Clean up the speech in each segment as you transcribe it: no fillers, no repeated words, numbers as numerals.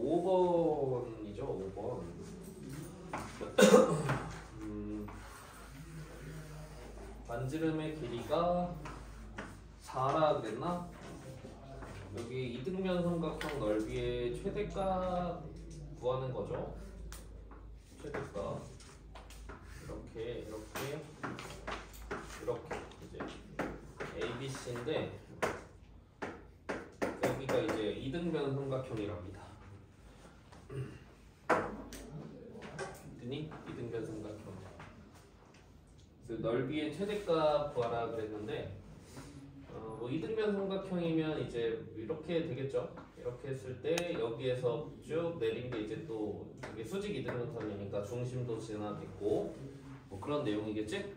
5번이죠. 5번. 반지름의 길이가 4라 그랬나? 여기 이등변 삼각형 넓이의 최대값 구하는 거죠. 최대값. 이렇게 이제 ABC인데 여기가 이제 이등변 삼각형이랍니다. 이등변 삼각형. 그래서 넓이의 최대값 구하라 그랬는데 뭐 이등변 삼각형이면 이제 이렇게 되겠죠. 이렇게 했을 때 여기에서 쭉 내린 게 이제 또 이게 수직 이등분선이니까 중심도 지나겠고 뭐 그런 내용이겠지?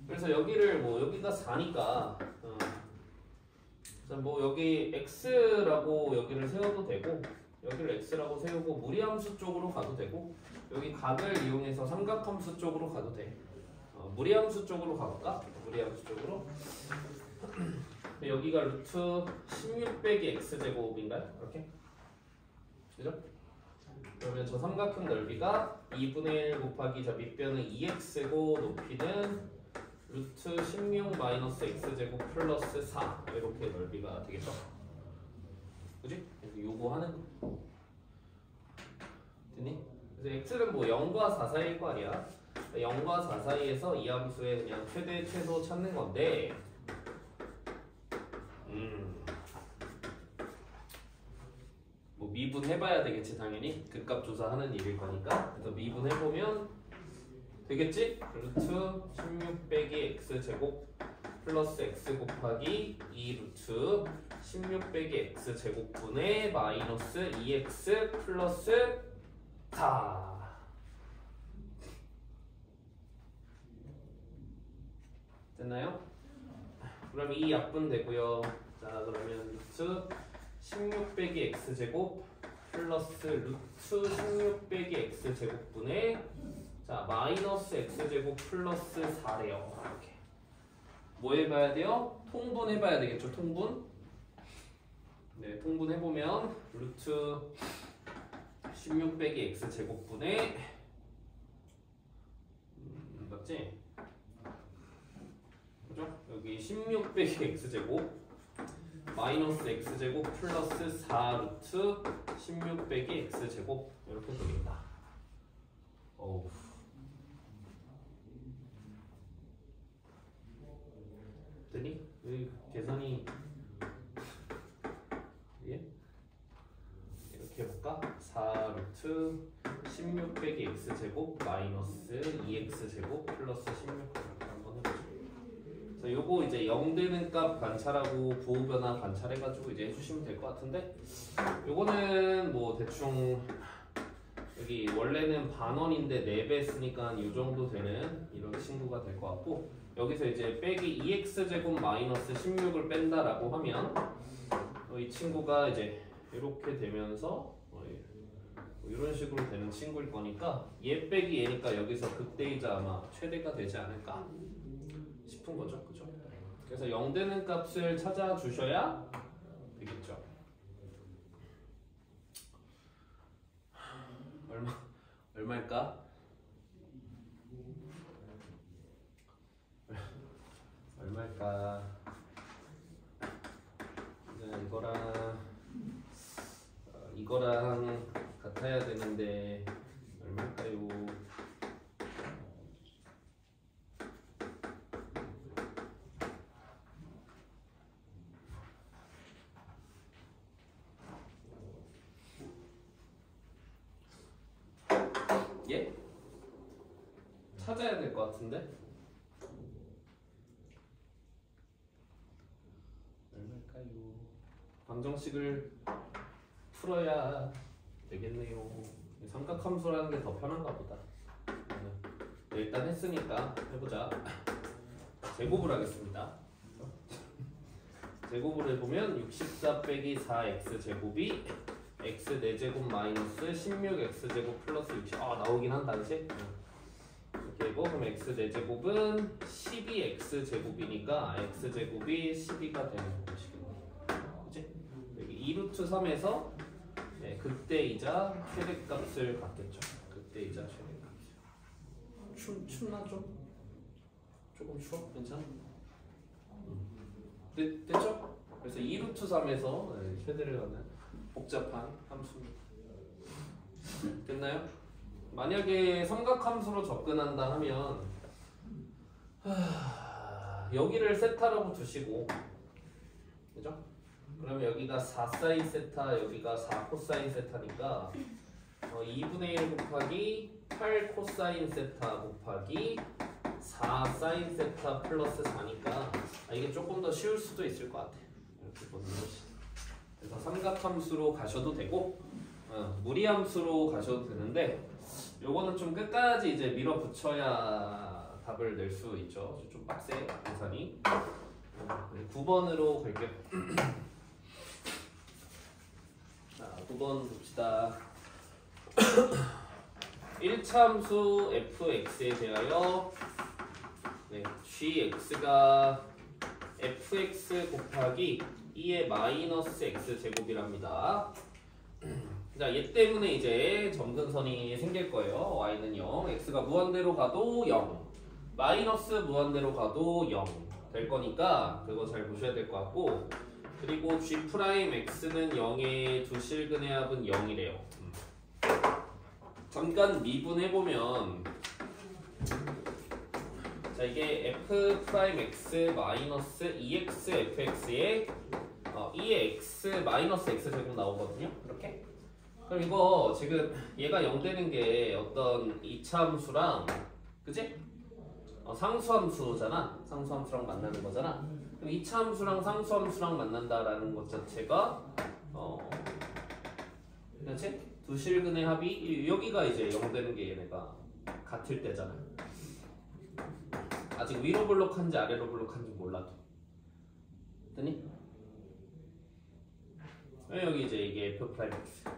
그래서 여기를 뭐 여기가 4니까 그래서 뭐 여기 x라고 여기를 세워도 되고 여기를 x라고 세우고 무리함수 쪽으로 가도 되고 여기 각을 이용해서 삼각함수 쪽으로 가도 돼. 무리함수 쪽으로 가볼까? 무리함수 쪽으로. 여기가 루트 16 빼기 x제곱인가요? 이렇게? 그죠? 그러면 저 삼각형 넓이가 2분의 1 곱하기 저 밑변은 2x고 높이는 루트 16 마이너스 x제곱 플러스 4 이렇게 넓이가 되겠죠? 그지? 요거 하는 거. 됐니? 그래서 x는 뭐 0과 4 사이일 거 아니야? 0과 4 사이에서 이 함수의 그냥 최대 최소 찾는 건데 뭐 미분해봐야 되겠지 당연히 극값 조사하는 일일 거니까. 그래서 미분해보면 되겠지? 루트 16 빼기 x제곱 플러스 x 곱하기 2 루트 16 빼기 x제곱분의 마이너스 2x 플러스 4 됐나요? 그럼 이 약분 되고요. 자 그러면 루트 16 빼기 x제곱 플러스 루트 16 빼기 x제곱분의 자 마이너스 x제곱 플러스 4래요. 이렇게 뭐 해봐야 돼요? 통분 해봐야 되겠죠. 통분. 네, 통분 해보면 루트 16 빼기 x제곱분의 맞지? 그죠? 여기 16 빼기 x제곱 마이너스 x제곱 플러스 4 루트 16 빼기 x제곱 이렇게 되겠다. 어우. 됐니? 여기 계산이 예? 이렇게 해볼까? 4 루트 16 빼기 x제곱 마이너스 2x제곱 플러스 16 이렇게 한번 해보죠. 그래서 요거 이제 0 되는 값 관찰하고 부호 변화 관찰해가지고 이제 해주시면 될 것 같은데 요거는 뭐 대충 여기 원래는 반원인데 4배 했으니까 이 정도 되는 이런 친구가 될 것 같고 여기서 이제 빼기 2x제곱 마이너스 16을 뺀다라고 하면 이 친구가 이제 이렇게 되면서 이런 식으로 되는 친구일 거니까 얘 빼기 얘니까 여기서 극대이자 아마 최대가 되지 않을까 싶은 거죠. 그죠? 그래서 0 되는 값을 찾아주셔야 되겠죠. 얼마일까? 얼마일까? 이거랑 같아야 되는데 얼마일까요? 예? 찾아야 될 것 같은데? 얼마일까요? 방정식을 풀어야 되겠네요. 삼각함수라는 게 더 편한가 보다. 네, 일단 했으니까 해보자. 제곱을 하겠습니다. 제곱을 해보면 64 빼기 4x 제곱이 x 4제곱 마이너스 16x제곱 플러스 60 나오긴 한다 그치? 이렇게 되고 그럼 x 4제곱은 12x제곱이니까 x제곱이 12가 되는 것이겠네. 그치? 여기 2루트 3에서 네, 그때이자 최대값을 갖겠죠. 그때이자 최대값. 춥나 좀? 조금 추워? 괜찮아? 됐죠? 그래서 2루트 3에서 최대를 갖는 복잡한 함수입니다. 됐나요? 만약에 삼각함수로 접근한다 하면 여기를 세타라고 두시고, 그죠? 그러면 여기가 4사인 세타, 여기가 4코사인 세타니까 2분의 1 곱하기 8 코사인 세타 곱하기 4 사인 세타 플러스 4니까 이게 조금 더 쉬울 수도 있을 것 같아요. 이렇게 보는 것이. 그래서 삼각함수로 가셔도 되고 무리함수로 가셔도 되는데 요거는 좀 끝까지 이제 밀어붙여야 답을 낼 수 있죠. 좀 빡세 계산이. 9번으로 갈게요. 자, 9번 봅시다. 1차 함수 fx에 대하여 gx가 fx 곱하기 2의 마이너스 x 제곱이랍니다. 자, 얘 때문에 이제 점근선이 생길 거예요. y는 0, x가 무한대로 가도 0, 마이너스 무한대로 가도 0 될 거니까 그거 잘 보셔야 될 것 같고, 그리고 g'x는 0의 두 실근의 합은 0이래요. 잠깐 미분해보면 자, 이게 f'x 마이너스 2x fx에 2의 x 마이너스 x 제곱 나오거든요. 이렇게. 그럼 이거 지금 얘가 0 되는 게 어떤 2차 함수랑, 그지? 상수함수잖아. 상수함수랑 만나는 거잖아. 그럼 2차 함수랑 상수함수랑 만난다라는 것 자체가 그렇지? 두 실근의 합이 여기가 이제 0 되는 게 얘네가 같을 때잖아. 아직 위로 블록한지 아래로 블록한지 몰라도. 됐니? 여기 이제 이게 f'x.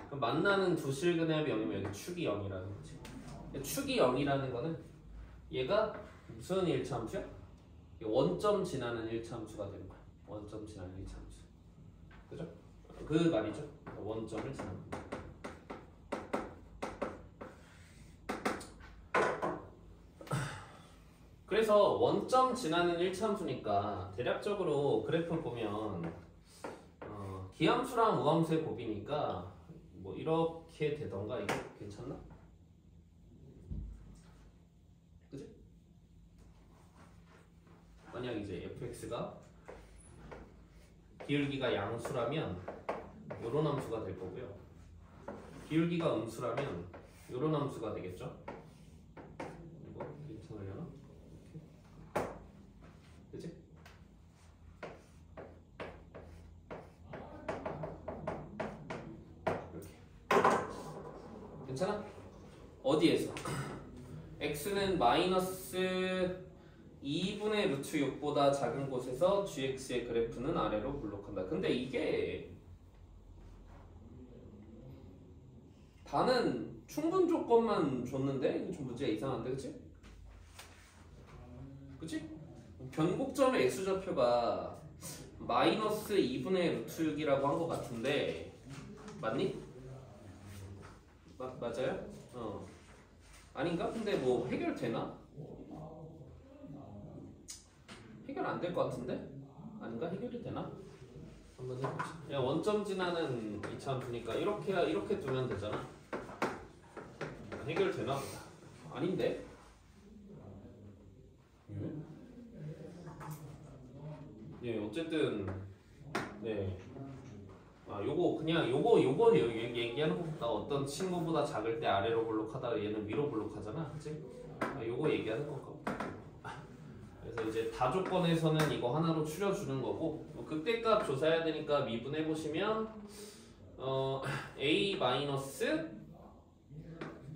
그럼 만나는 두 실근의 합이 0이면 여기 축이 0이라는 거지. 축이 0이라는 거는 얘가 무슨 1차 함수야? 원점 지나는 1차 함수가 되는 거야. 원점 지나는 1차 함수. 그죠? 그 말이죠. 원점을 지나는 거. 그래서 원점 지나는 1차 함수니까 대략적으로 그래프를 보면 기함수랑 우함수의 곱이니까 뭐 이렇게 되던가. 이거 괜찮나? 그지? 만약 이제 fx가 기울기가 양수라면 요런 함수가 될 거고요. 기울기가 음수라면 요런 함수가 되겠죠? 이거 괜찮으려나? 그치? 이렇게. 괜찮아? 어디에서? x는 마이너스 2분의 루트 6보다 작은 곳에서 gx의 그래프는 아래로 블록한다. 근데 이게 다는 충분 조건만 줬는데 이거 좀 문제가 이상한데, 그치? 그치? 변곡점의 x좌표가 마이너스 2분의 루트 6이라고 한 것 같은데 맞니? 맞아요? 아닌가? 근데 뭐 해결되나? 해결 안 될 것 같은데? 아닌가? 해결이 되나? 한번 해보자. 야, 원점 지나는 2차 함수니까 이렇게 두면 되잖아. 해결되나 보다. 아닌데? 예, 어쨌든 네. 요거 그냥 요거 얘기하는 것보다 어떤 친구보다 작을 때 아래로 블록하다가 얘는 위로 블록하잖아, 그치? 요거 얘기하는 건가 보다. 그래서 이제 다 조건에서는 이거 하나로 추려주는 거고, 극대값 조사해야 되니까 미분해 보시면 a 마이너스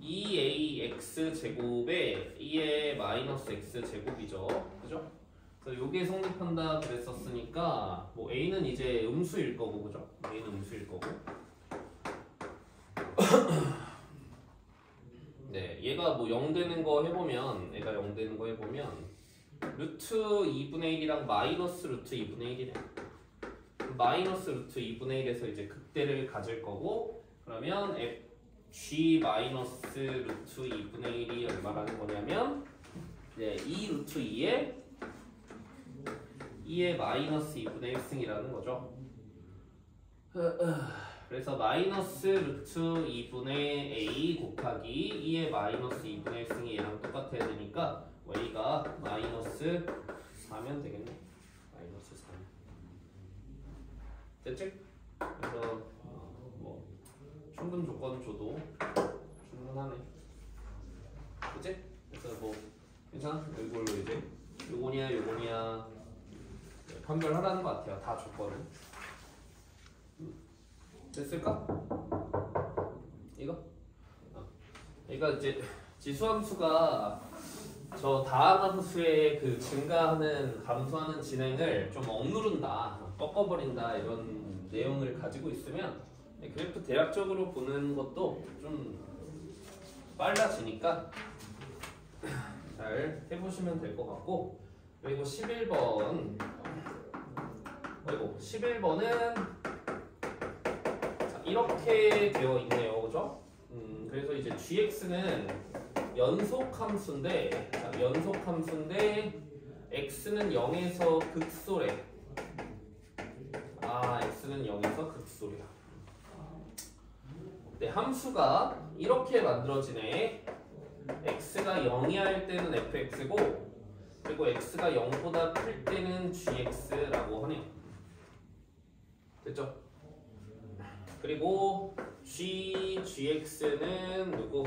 2ax 제곱에 2의 마이너스 x 제곱이죠, 그죠? 그래서 요게 성립한다 그랬었으니까 뭐 a는 이제 음수일 거고, 그죠? a는 음수일 거고. 네, 얘가 뭐 0 되는 거 해보면, 얘가 0 되는 거 해보면 루트 2분의 1이랑 마이너스 루트 2분의 1이래. 마이너스 루트 2분의 1에서 이제 극대를 가질 거고 그러면 g 마이너스 루트 2분의 1이 얼마라는 거냐면 이제 2 루트 2의 마이너스 2분의 1승이라는 거죠. 그래서 마이너스 루트 2분의 a 곱하기 2의 마이너스 2분의 1승이 얘랑 똑같아야 되니까 y가 마이너스 4면 되겠네. 마이너스 4. 됐지? 그래서 뭐 충분 조건 줘도 충분하네. 그치? 그래서 뭐 괜찮아? 이걸로 이제 요거냐 판별하라는 것 같아요. 다 조건을. 됐을까? 이거? 그러니까 이제 지수함수가 저 다함함수의 그 증가하는 감소하는 진행을 좀 억누른다, 꺾어버린다 이런 내용을 가지고 있으면 그래프 대략적으로 보는 것도 좀 빨라지니까 잘 해보시면 될 것 같고 그리고 11번은 이렇게 되어 있네요, 그죠? 그래서 이제 gx는 연속함수인데 x는 0에서 극소래. x는 0에서 극소래야. 네, 함수가 이렇게 만들어지네. x가 0이 할 때는 fx고 그리고 x가 0보다 클 때는 gx라고 하네요. 됐죠? 그리고 gx는 누구?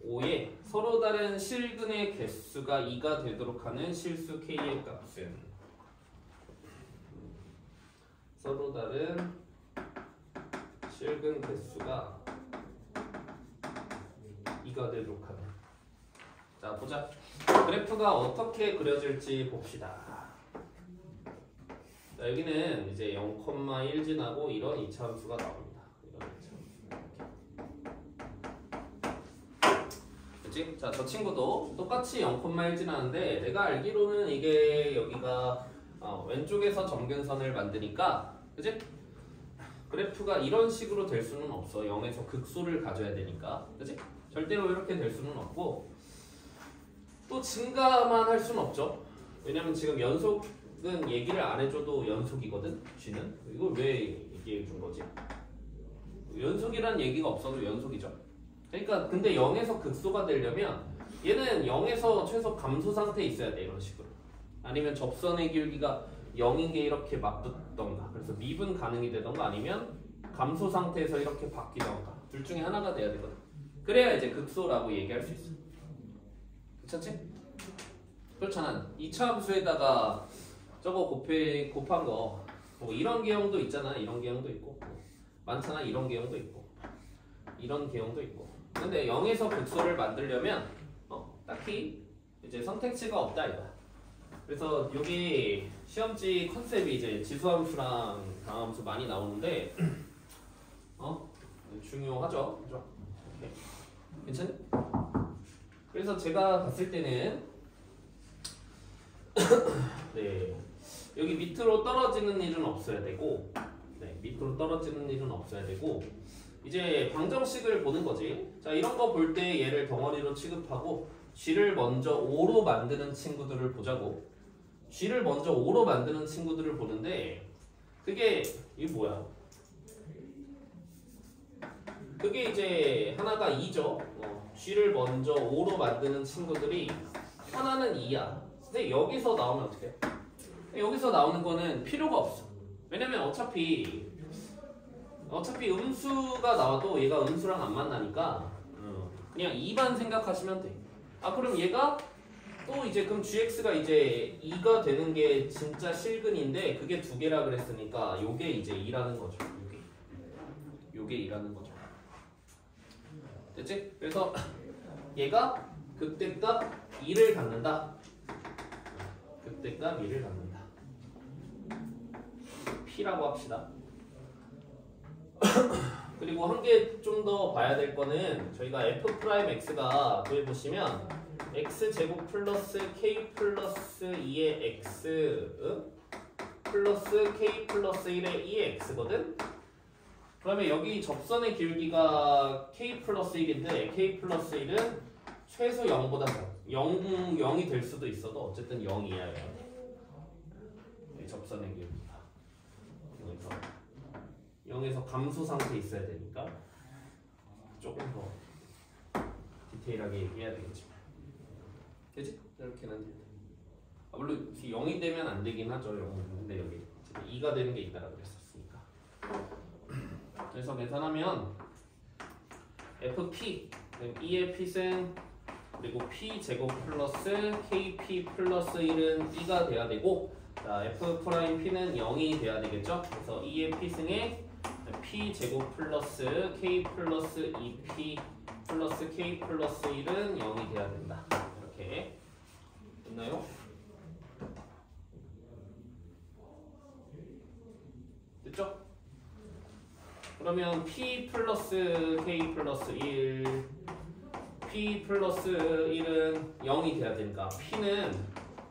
5에 서로 다른 실근의 개수가 2가 되도록 하는 실수 k의 값은 서로 다른 실근 개수가 2가 되도록 하는. 자, 보자. 그래프가 어떻게 그려질지 봅시다. 자, 여기는 이제 0,1 지나고 이런 이차함수가 나옵니다. 이런 이차함수. 그치? 자, 저 친구도 똑같이 0,1 지나는데 내가 알기로는 이게 여기가 왼쪽에서 점근선을 만드니까 그치? 그래프가 이런 식으로 될 수는 없어. 0에서 극소를 가져야 되니까. 그치? 절대로 이렇게 될 수는 없고 또 증가만 할 수는 없죠. 왜냐면 지금 연속은 얘기를 안 해줘도 연속이거든. G는. 이걸 왜 얘기해 준 거지? 연속이란 얘기가 없어도 연속이죠. 그러니까 근데 0에서 극소가 되려면 얘는 0에서 최소 감소 상태에 있어야 돼. 이런 식으로. 아니면 접선의 기울기가 0인 게 이렇게 맞붙던가 그래서 미분 가능이 되던가 아니면 감소 상태에서 이렇게 바뀌던가 둘 중에 하나가 돼야 되거든. 그래야 이제 극소라고 얘기할 수 있어. 괜찮지? 그렇잖아. 2차 함수에다가 저거 곱한 거 뭐 이런 개형도 있잖아. 이런 개형도 있고 많잖아. 이런 개형도 있고 이런 개형도 있고. 근데 0에서 극소를 만들려면 딱히 이제 선택지가 없다 이거야. 그래서 여기 시험지 컨셉이 이제 지수함수랑 다함수 많이 나오는데 중요하죠. 그죠? 괜찮니? 그래서 제가 봤을 때는 네, 여기 밑으로 떨어지는 일은 없어야 되고 밑으로 떨어지는 일은 없어야 되고 이제 방정식을 보는 거지. 자, 이런 거 볼 때 얘를 덩어리로 취급하고 G를 먼저 5로 만드는 친구들을 보자고. G를 먼저 5로 만드는 친구들을 보는데 그게 이게 뭐야? 그게 이제 하나가 2죠. G를 먼저 5로 만드는 친구들이 하나는 2야. 근데 여기서 나오면 어떻게 해? 여기서 나오는 거는 필요가 없어. 왜냐면 어차피 음수가 나와도 얘가 음수랑 안 만나니까 그냥 2만 생각하시면 돼. 그럼 얘가 또 이제 그럼 gx가 이제 2가 되는 게 진짜 실근인데 그게 2개라 그랬으니까 요게 이제 2라는 거죠. 요게 2라는 거죠. 됐지? 그래서 얘가 극대값 2를 갖는다. 극대값 2를 갖는다. P라고 합시다. 그리고 한 개 좀 더 봐야 될 거는 저희가 f'x가 구해보시면 x제곱 플러스 k 플러스 2의 x 플러스 k 플러스 1의 2x거든? 그러면 여기 접선의 길기가 k 플러스 1인데 k 플러스 1은 최소 0보다 0이 될 수도 있어도 어쨌든 0이야. 접선의 길기가 0에서 감소 상태에 있어야 되니까 조금 더 디테일하게 얘기해야 되겠지만 되지? 이렇게는 돼. 물론 0이 되면 안 되긴 하죠. 0은. 근데 여기 2가 되는 게 있다라 그랬었으니까. 그래서 계산하면 fp E의 p승 그리고 p 제곱 플러스 kp 플러스 1은 2가 돼야 되고, 자 f 프라임 p는 0이 돼야 되겠죠. 그래서 E의 p승에 p 제곱 플러스 k 플러스 2p 플러스 k 플러스 1은 0이 돼야 된다. 이렇게 됐나요? 됐죠? 그러면 p 플러스 k 플러스 1 p 플러스 1은 0이 돼야 되니까 p는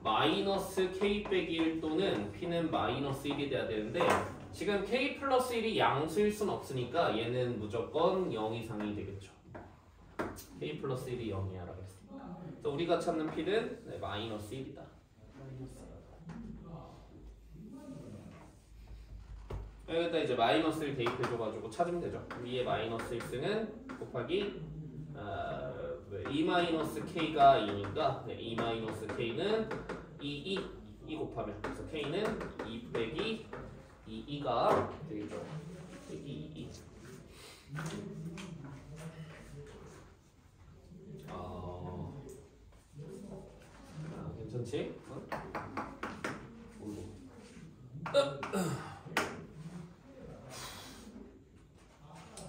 마이너스 k 빼기 1 또는 p는 마이너스 1이 돼야 되는데, 지금 k 플러스 1이 양수일 순 없으니까 얘는 무조건 0 이상이 되겠죠. k 플러스 1이 0이야 라고 했으니까. 그래서 우리가 찾는 p는 마이너스 1이다. 여기다 이제 마이너스를 대입해줘가지고 찾으면 되죠. 위에 마이너스 1승은 곱하기 2 마이너스 k가 2니까 2 마이너스 k는 2 곱하면, 그래서 k는 2 빼기 2가 되겠죠. 2 괜찮지?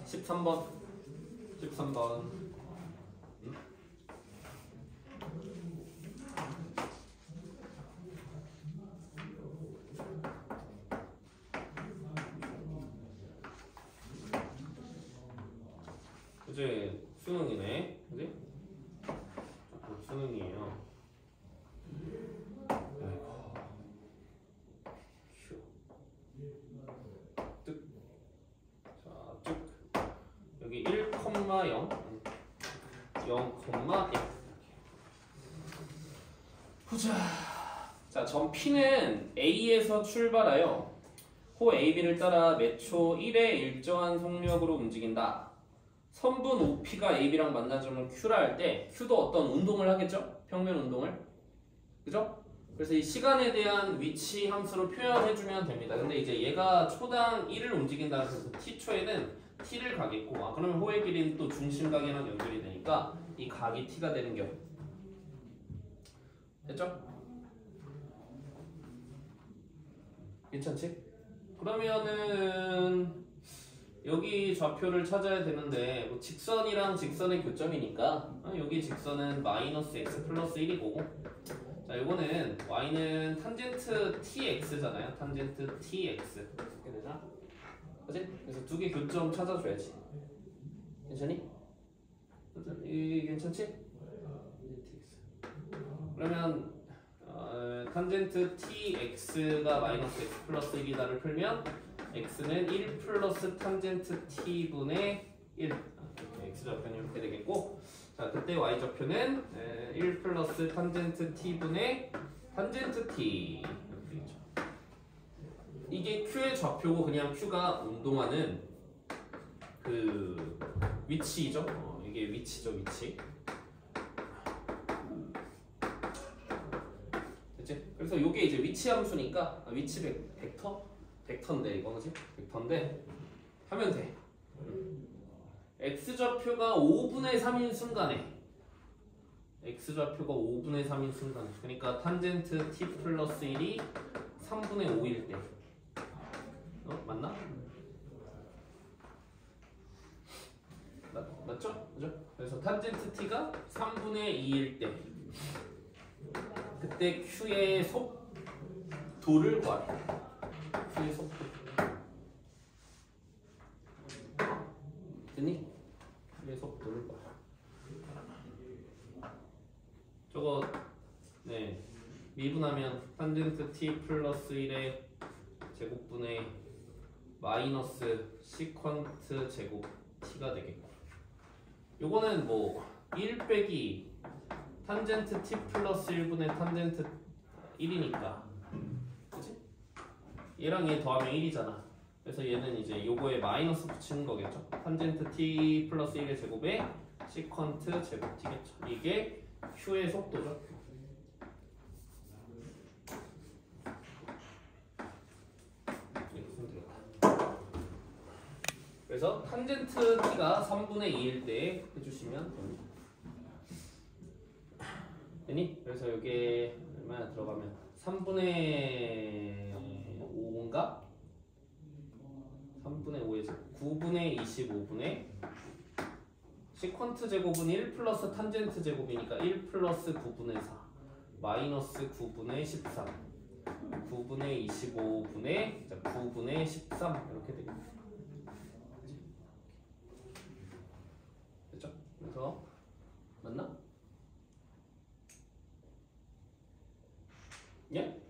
13번 이제 수능이네, 그지? 수능이에요. 여기 1, 0, 0,1 보자. 자, 점 P는 A에서 출발하여 호 AB를 따라 매초 1의 일정한 속력으로 움직인다. 선분 OP가 AB랑 만난 점을 Q라 할 때 Q도 어떤 운동을 하겠죠? 평면 운동을. 그죠? 그래서 이 시간에 대한 위치 함수로 표현해주면 됩니다. 근데 이제 얘가 초당 1을 움직인다. 그래서 T초에는 T를 가겠고, 그러면 호의 길이는 또 중심각이랑 연결이 되니까 이 각이 T가 되는 경우. 됐죠? 괜찮지? 그러면은 여기 좌표를 찾아야 되는데, 뭐 직선이랑 직선의 교점이니까 여기 직선은 마이너스 x 플러스 1이고, 자 이거는 y는 탄젠트 tx잖아요. 탄젠트 tx 이렇게 되잖아. 그치? 그래서 두 개 교점 찾아줘야지. 괜찮니? 이 괜찮지? 그러면 탄젠트 tx가 마이너스 x 플러스 1이다를 풀면 x는 1 플러스 탄젠트 t분의 1. x좌표는 이렇게 되겠고, 자 그때 y좌표는 1 플러스 탄젠트 t분의 탄젠트 t 이렇게 되겠죠. 이게 q의 좌표고, 그냥 q가 운동하는 그 위치이죠. 이게 위치죠, 위치. 됐지? 그래서 이게 이제 위치 함수니까 위치 벡터인데 이거 그지? 벡터인데 하면 돼. x좌표가 5분의 3인 순간에, x좌표가 5분의 3인 순간에, 그러니까 탄젠트 t 플러스 1이 3분의 5일 때, 맞나? 맞죠? 그죠? 그래서 탄젠트 t가 3분의 2일 때, 그때 q의 속도를 구하래. q의 속도. 됐니? q의 속도를 구하래. 저거 미분하면 탄젠트 t 플러스 1의 제곱분의 마이너스 시퀀트 제곱 t가 되겠고, 요거는 뭐 1 빼기 탄젠트 t 플러스 1분의 탄젠트 1이니까, 그치? 얘랑 얘 더하면 1이잖아. 그래서 얘는 이제 요거에 마이너스 붙이는 거겠죠. 탄젠트 t 플러스 1의 제곱에 시퀀트 제곱 t겠죠. 이게 q의 속도죠. 그래서 탄젠트 t가 3분의 2일 때 해주시면 됩니다. 되니? 그래서 이게 얼마나 들어가면 3분의 5인가? 3분의 5의 제곱 9분의 25분의 시퀀트 제곱은 1 플러스 탄젠트 제곱이니까 1 플러스 9분의 4 마이너스 9분의 13 9분의 25분의 9분의 13 이렇게 되겠습니다. 됐죠? 그래서 맞나? 예?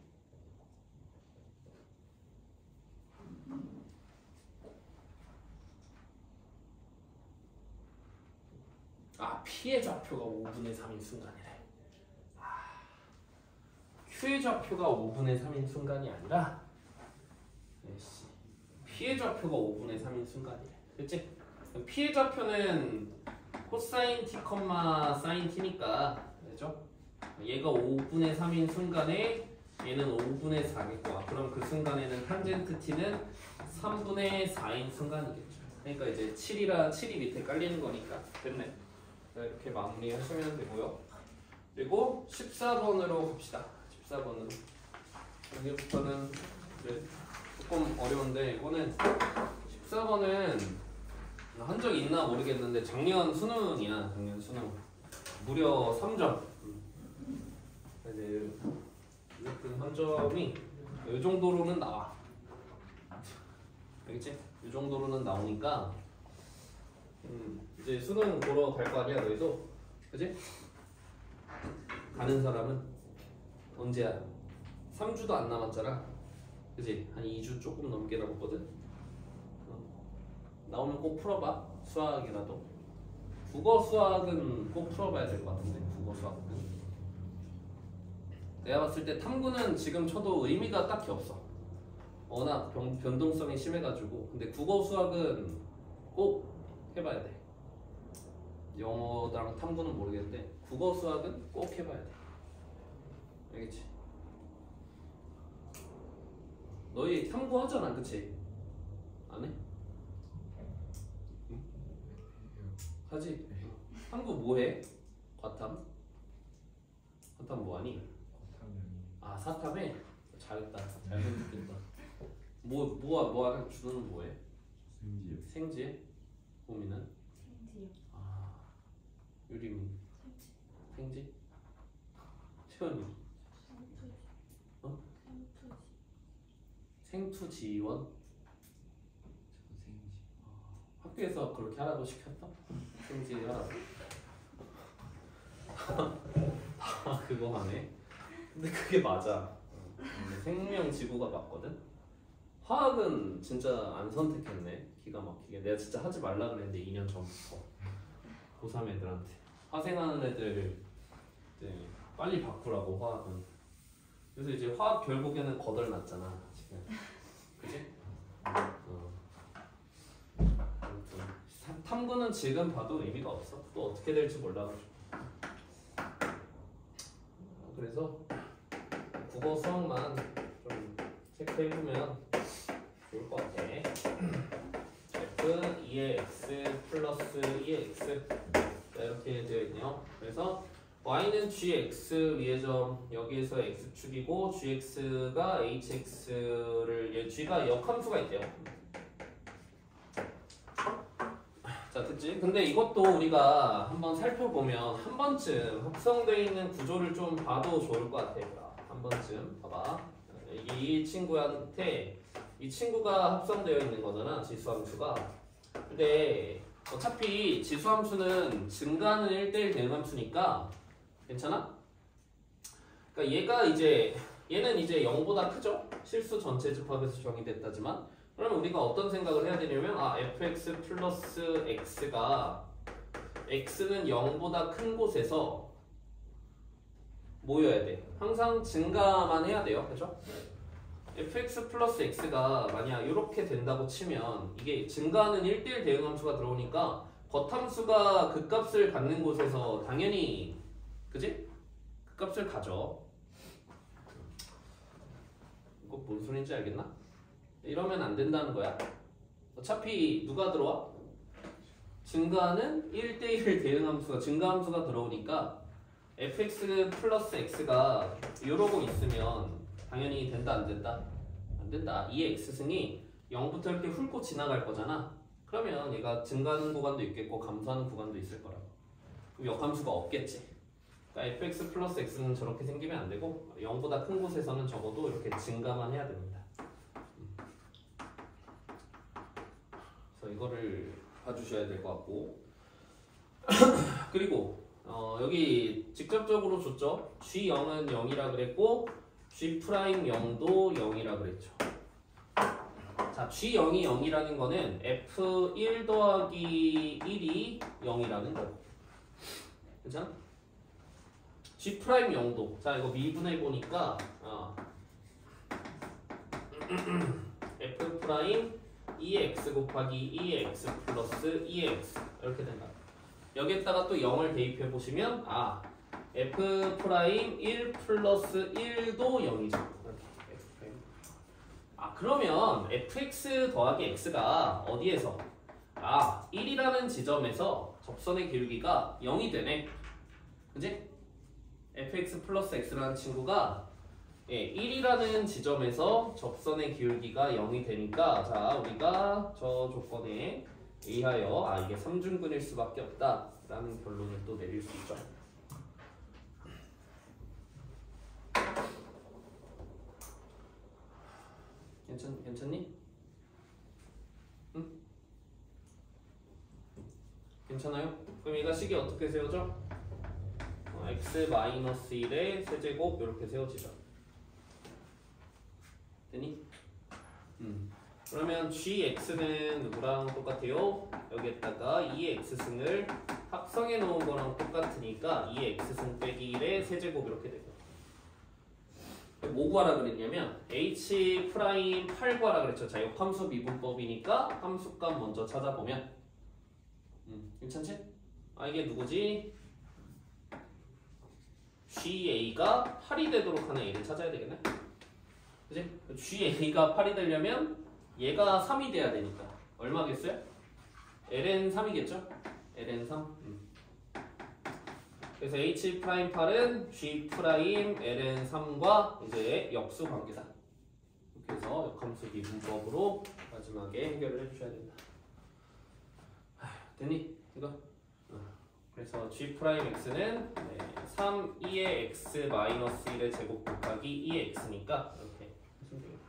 아, P의 좌표가 5분의 3인 순간이래. 아, Q의 좌표가 5분의 3인 순간이 아니라 P의 좌표가 5분의 3인 순간이래. 그치? P의 좌표는 코사인 t, 사인 t니까, 그죠? 얘가 5분의 3인 순간에 얘는 5분의 4겠고, 그럼 그 순간에는 탄젠트 t는 3분의 4인 순간이겠죠. 그러니까 이제 7이 밑에 깔리는 거니까 됐네. 이렇게 마무리하시면 되고요. 그리고 14번으로 갑시다. 14번으로. 여기부터는 이제 조금 어려운데, 이거는 14번은 한 적 있나 모르겠는데 작년 수능이야. 작년 수능 무려 3점. 이제 한 점이 이 정도로는 나와. 알겠지? 이 정도로는 나오니까 이제 수능 보러 갈 거 아니야, 너희도? 그치? 가는 사람은 언제야? 3주도 안 남았잖아. 그치? 한 2주 조금 넘게 남았거든? 나오면 꼭 풀어봐. 수학이라도. 국어 수학은 꼭 풀어봐야 될 것 같은데, 국어 수학은. 내가 봤을 때 탐구는 지금 쳐도 의미가 딱히 없어. 워낙 변동성이 심해가지고. 근데 국어 수학은 꼭 해봐야 돼. 영어랑 탐구는 모르겠는데 국어 수학은 꼭 해봐야 돼. 알겠지? 너희 탐구 하잖아, 그치? 안 해? 응? 하지? 탐구 뭐해? 과탐? 과탐 뭐하니? 아, 사탐에? 잘했다. 잘 선택했다. 뭐하는 주로는 뭐해? 생지요. 생지에? 보미는? 생지요. 아, 유림이? 생지? 태연이? 어? 생투지원? 생지. 학교에서 그렇게 하라고 시켰다? 생지 하라고? 아, 그거 하네. 근데 그게 맞아. 생명지구가 맞거든? 화학은 진짜 안 선택했네. 기가 막히게. 내가 진짜 하지 말라 그랬는데 2년 전부터 고3 애들한테 화생하는 애들 이제 빨리 바꾸라고. 화학은. 그래서 이제 화학 결국에는 거덜났잖아 지금. 그치? 아무튼 탐구는 지금 봐도 의미가 없어. 또 어떻게 될지 몰라가지고. 그래서 국어 수학만 좀 체크해보면 좋을 것 같아. F 2의 x 플러스 2의 x 이렇게 되어 있네요. 그래서 y는 gx 위의 점, 여기에서 x축이고 gx가 hx를, g가 역함수가 있대요. 자, 됐지? 근데 이것도 우리가 한번 살펴보면 한 번쯤 합성되어 있는 구조를 좀 봐도 좋을 것 같아요. 한 번쯤 봐봐. 이 친구한테 이 친구가 합성되어 있는 거잖아, 지수함수가. 근데 어차피 지수함수는 증가는 1대1 되는 함수니까 괜찮아? 그러니까 얘가 이제 얘는 이제 0보다 크죠? 실수 전체 집합에서 정의됐다지만 그러면 우리가 어떤 생각을 해야 되냐면 fx 플러스 x가 x는 0보다 큰 곳에서 뭐여야 돼? 항상 증가만 해야 돼요. 그죠? fx 플러스 x가 만약 이렇게 된다고 치면 이게 증가하는 1대1 대응함수가 들어오니까 겉함수가 그 값을 갖는 곳에서 당연히 그지? 그 값을 가져. 이거 뭔 소린지 알겠나? 이러면 안 된다는 거야. 어차피 누가 들어와? 증가하는 1대1 대응함수가 증가함수가 들어오니까 fx 플러스 x가 이러고 있으면 당연히 된다 안 된다? 안 된다. 이 x승이 0부터 이렇게 훑고 지나갈 거잖아. 그러면 얘가 증가하는 구간도 있겠고 감소하는 구간도 있을 거라고. 그럼 역함수가 없겠지. 그러니까 fx 플러스 x는 저렇게 생기면 안 되고 0보다 큰 곳에서는 적어도 이렇게 증가만 해야 됩니다. 그래서 이거를 봐주셔야 될 것 같고 그리고 여기 직접적으로 줬죠. G0은 0이라 그랬고 G'0도 0이라 그랬죠. 자, G0이 0이라는 거는 F1 더하기 1이 0이라는 거고. 그죠? G'0도. 자, 이거 미분해 보니까 F' 2x 곱하기 2x 플러스 2x 이렇게 된다. 여기에다가 또 0을 대입해 보시면 F'1 플러스 1도 0이죠. 그러면 fx 더하기 x가 어디에서? 1이라는 지점에서 접선의 기울기가 0이 되네. 그지? fx 플러스 x라는 친구가 1이라는 지점에서 접선의 기울기가 0이 되니까 자 우리가 저 조건에 의하여 이게 3중근일 수밖에 없다 라는 결론을 또 내릴 수 있죠. 괜찮니? 응? 괜찮아요? 그럼 얘가 식이 어떻게 세워져? x-1의 세제곱 이렇게 세워지죠. 되니? 그러면 gx는 누구랑 똑같아요? 여기에다가 2x승을 합성해 놓은 거랑 똑같으니까 2x승 빼기 1의 세제곱 이렇게 되고 뭐 구하라 그랬냐면 h'8 구하라 그랬죠. 자, 역함수 미분법이니까 함수값 먼저 찾아보면 괜찮지? 이게 누구지? GA가 8이 되도록 하는 A를 찾아야 되겠네? 그치? GA가 8이 되려면 얘가 3이 돼야 되니까 얼마겠어요? ln 3이겠죠? ln 3 그래서 h'8은 g' ln 3과 이제 역수 관계다. 이렇게 해서 역함수 미분법으로 마지막에 해결을 해주셔야 된다. 됐니? 이거? 그래서 g'x는 3,2의 x-1의 제곱 곱하기 2x니까 이렇게 하시면 되겠다.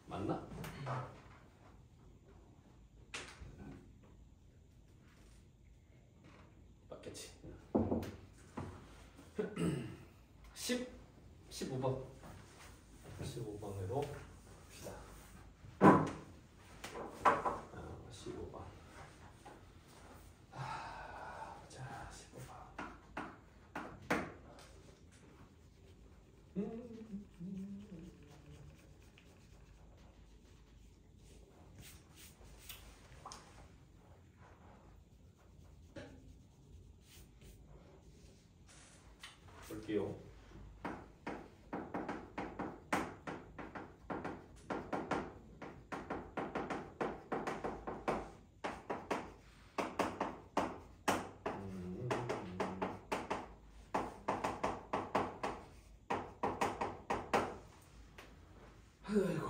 맞나? 맞겠지. 15번 15번으로 봅시다. 15번. 자, 15번. 볼게요. 아이고,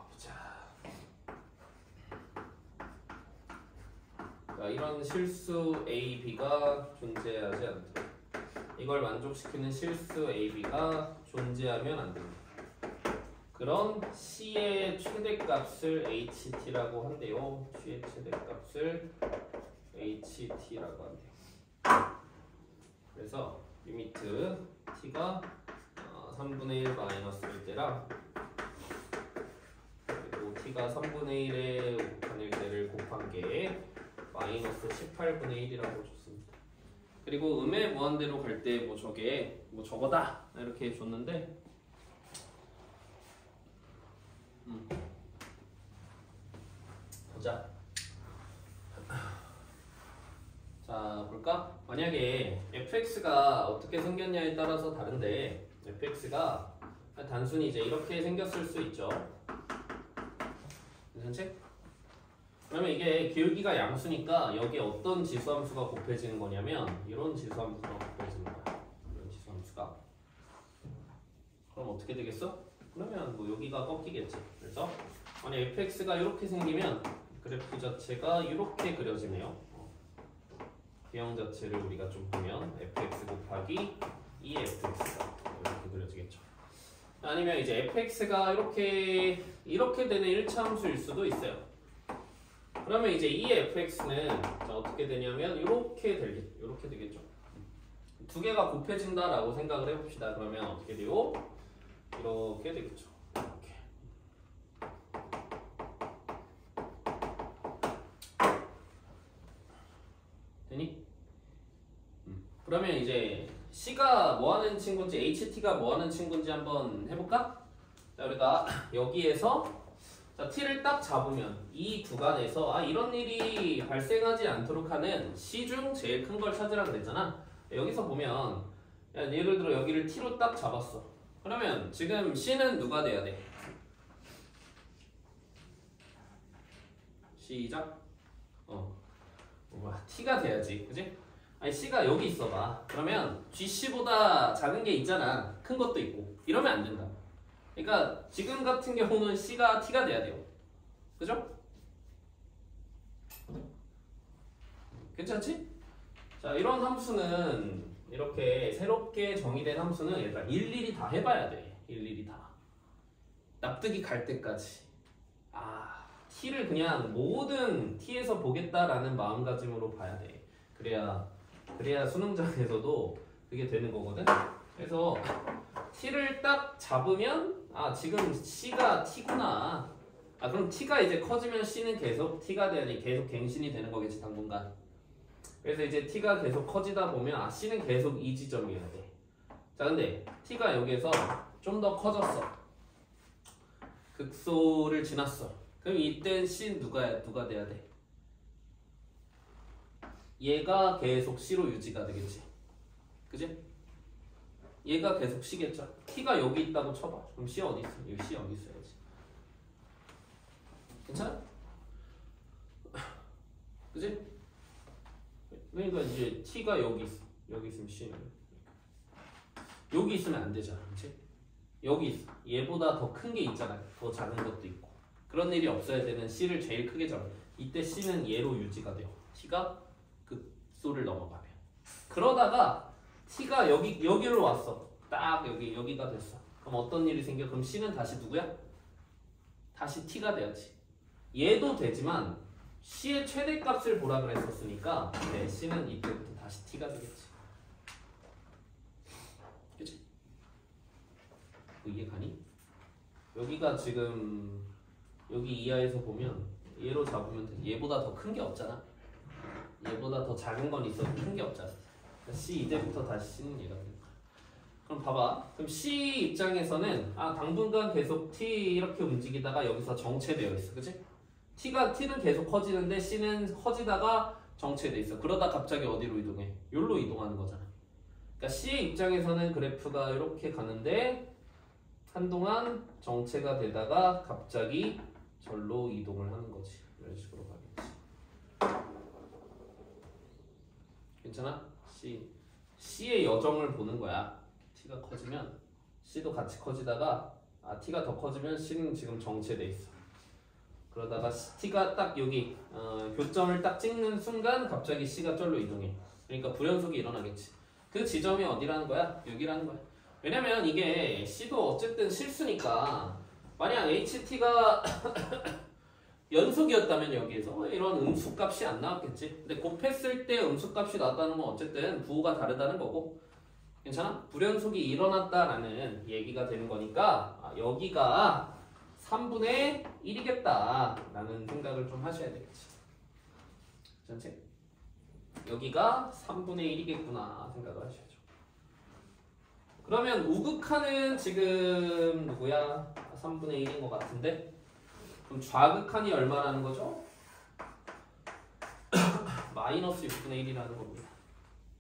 보자. 자, 이런 실수 A, B가 존재하지 않다. 이걸 만족시키는 실수 A, B가 존재하면 안 됩니다. 그런 C의 최대값을 HT라고 한대요. C의 최대값을 HT라고 한대요. 그래서 리미트 t가 3분의 1 마이너스일 때랑 그리고 t가 3분의 1에 5분의 1을 곱한 게 마이너스 18분의 1이라고 줬습니다. 그리고 음의 무한대로 갈 때 뭐 저게 뭐 저거다 이렇게 줬는데 보자. 자 볼까? 만약에 fx가 어떻게 생겼냐에 따라서 다른데 fx가 단순히 이제 이렇게 생겼을 수 있죠. 괜찮지? 그러면 이게 기울기가 양수니까 여기에 어떤 지수함수가 곱해지는 거냐면 이런 지수함수가 곱해지는 거야. 이런 지수함수가. 그럼 어떻게 되겠어? 그러면 뭐 여기가 꺾이겠지. 그래서 만약 fx가 이렇게 생기면 그래프 자체가 이렇게 그려지네요. 비형 자체를 우리가 좀 보면 fx 곱하기 2fx가 이렇게 그려지겠죠. 아니면 이제 fx가 이렇게 되는 1차 함수일 수도 있어요. 그러면 이제 2fx는 어떻게 되냐면 이렇게 되겠죠. 두 개가 곱해진다라고 생각을 해봅시다. 그러면 어떻게 돼요? 이렇게 되겠죠. 이렇게. 되니? 그러면 이제 C가 뭐하는 친구인지 HT가 뭐하는 친구인지 한번 해볼까? 자, 우리가 여기에서 자, T를 딱 잡으면 이 구간에서 이런 일이 발생하지 않도록 하는 C 중 제일 큰 걸 찾으라 그랬잖아. 여기서 보면 예를 들어 여기를 T로 딱 잡았어. 그러면 지금 C는 누가 돼야 돼? 시작. T가 돼야지, 그지? 아니 C가 여기 있어봐. 그러면 GC보다 작은 게 있잖아. 큰 것도 있고. 이러면 안 된다. 그러니까 지금 같은 경우는 C가 T가 돼야 돼요. 그죠? 괜찮지? 자, 이런 함수는 이렇게 새롭게 정의된 함수는 일단 일일이 다 해봐야 돼. 일일이 다. 납득이 갈 때까지. T를 그냥 모든 T에서 보겠다라는 마음가짐으로 봐야 돼. 그래야 수능장에서도 그게 되는 거거든. 그래서 T를 딱 잡으면 지금 C가 T구나. 그럼 T가 이제 커지면 C는 계속 T가 되니 계속 갱신이 되는 거겠지 당분간. 그래서 이제 T가 계속 커지다 보면 C는 계속 이 지점이어야 돼. 자 근데 T가 여기에서 좀 더 커졌어. 극소를 지났어. 그럼 이땐 C는 누가 돼야 돼? 얘가 계속 C로 유지가 되겠지. 그지? 얘가 계속 C겠죠. T가 여기 있다고 쳐봐. 그럼 C 어디 있어? 여기 C 여기 있어야지. 괜찮아? 그지? 그러니까 이제 T가 여기 있어. 여기 있으면 C는 여기 있으면 안 되잖아. 그치? 여기 있어. 얘보다 더 큰 게 있잖아. 더 작은 것도 있고. 그런 일이 없어야 되는 C를 제일 크게 잡아. 이때 C는 얘로 유지가 돼요. T가 극소를 넘어가면. 그러다가 T가 여기로 왔어. 딱 여기가 됐어. 그럼 어떤 일이 생겨? 그럼 C는 다시 누구야? 다시 T가 돼야지. 얘도 되지만 C의 최대값을 보라 그랬었으니까 C는 이때부터 다시 T가 되겠지. 그치? 이해 가니? 여기가 지금 여기 이하에서 보면 얘로 잡으면 돼. 얘보다 더 큰 게 없잖아. 얘보다 더 작은 건 있어도 큰 게 없잖아. C 이제부터 다시 C는 얘가 되는 거야. 그럼 봐봐. 그럼 C 입장에서는 당분간 계속 T 이렇게 움직이다가 여기서 정체되어 있어. 그치? T는 계속 커지는데 C는 커지다가 정체돼 있어. 그러다 갑자기 어디로 이동해? 여기로 이동하는 거잖아. 그러니까 C 입장에서는 그래프가 이렇게 가는데 한동안 정체가 되다가 갑자기 절로 이동을 하는 거지. 이런 식으로 가겠지. 괜찮아? C의 여정을 보는 거야. T가 커지면 C도 같이 커지다가 T가 더 커지면 C는 지금 정체돼 있어. 그러다가 T가 딱 여기 교점을 딱 찍는 순간 갑자기 C가 절로 이동해. 그러니까 불연속이 일어나겠지. 그 지점이 어디라는 거야? 여기라는 거야. 왜냐면 이게 C도 어쨌든 실수니까 만약 HT가 연속이었다면 여기에서 이런 음수값이 안 나왔겠지. 근데 곱했을 때 음수값이 나왔다는 건 어쨌든 부호가 다르다는 거고, 괜찮아? 불연속이 일어났다라는 얘기가 되는 거니까 여기가 3분의 1이겠다 라는 생각을 좀 하셔야 되겠지. 전체 여기가 3분의 1이겠구나 생각을 하셔야죠. 그러면 우극한은 지금 누구야? 3분의 1인 것 같은데, 그럼 좌극한이 얼마라는 거죠? 마이너스 6분의 1이라는 겁니다.